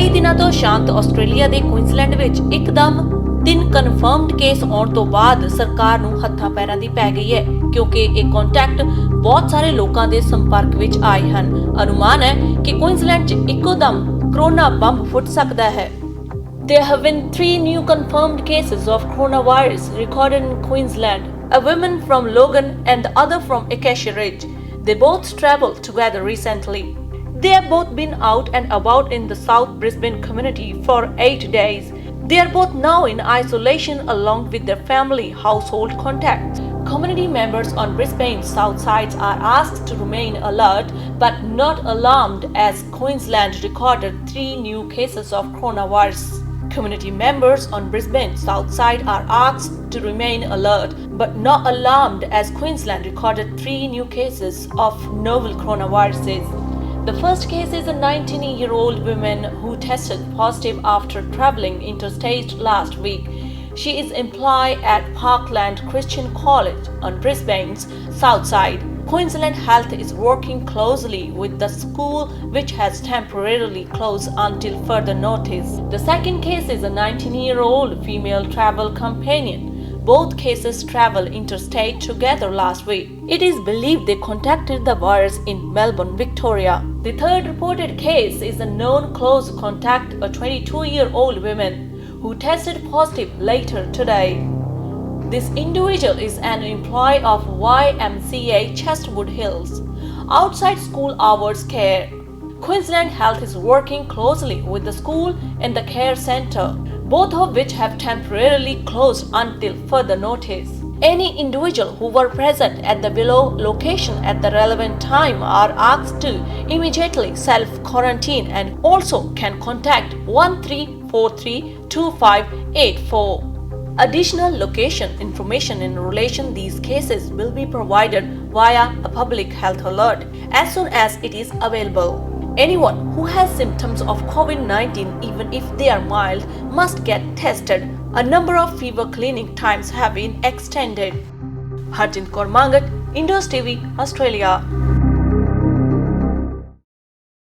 ਕਈ ਦਿਨਾਂ ਤੋਂ ਸ਼ਾਂਤ ਆਸਟ੍ਰੇਲੀਆ ਦੇ ਕੁਇਨਜ਼ਲੈਂਡ ਵਿੱਚ ਇੱਕਦਮ 3 ਕਨਫਰਮਡ ਕੇਸ ਆਉਣ ਤੋਂ ਬਾਅਦ ਸਰਕਾਰ ਨੂੰ ਹੱਥਾਂ ਪੈਰਾਂ ਦੀ ਪੈ ਗਈ ਹੈ ਕਿਉਂਕਿ ਇਹ ਕੰਟੈਕਟ ਬਹੁਤ ਸਾਰੇ ਲੋਕਾਂ ਦੇ ਸੰਪਰਕ ਵਿੱਚ ਆਏ ਹਨ। ਅਨੁਮਾਨ ਹੈ ਕਿ ਕੁਇਨਜ਼ਲੈਂਡ 'ਚ ਇੱਕੋਦਮ ਕਰੋਨਾ ਬੰਬ ਫੁੱਟ ਸਕਦਾ ਹੈ। There have been 3 new confirmed cases of coronavirus recorded in Queensland, a woman from Logan and the other from Acacia Ridge. They both travelled together recently. They have both been out and about in the South Brisbane community for 8 days. They are both now in isolation along with their family household contacts. Community members on Brisbane's south sides are asked to remain alert but not alarmed as Queensland recorded 3 new cases of coronavirus. Community members on Brisbane's south side are asked to remain alert but not alarmed as Queensland recorded 3 new cases of novel coronaviruses. The first case is a 19-year-old woman who tested positive after travelling interstate last week. She is employed at Parkland Christian College on Brisbane's south side. Queensland Health is working closely with the school, which has temporarily closed until further notice. The second case is a 19-year-old female travel companion. Both cases traveled interstate together last week. It is believed they contacted the virus in Melbourne, Victoria. The third reported case is a known close contact, a 22-year-old woman who tested positive later today. This individual is an employee of YMCA Chestwood Hills. Outside school hours care. Queensland Health is working closely with the school and the care centre, both of which have temporarily closed until further notice. Any individual who were present at the below location at the relevant time are asked to immediately self-quarantine and also can contact 1343 2584. Additional location information in relation to these cases will be provided via a public health alert as soon as it is available. Anyone who has symptoms of COVID-19, even if they are mild, must get tested. A number of fever clinic times have been extended. Harjit Kaur Mangat, Indus TV, Australia.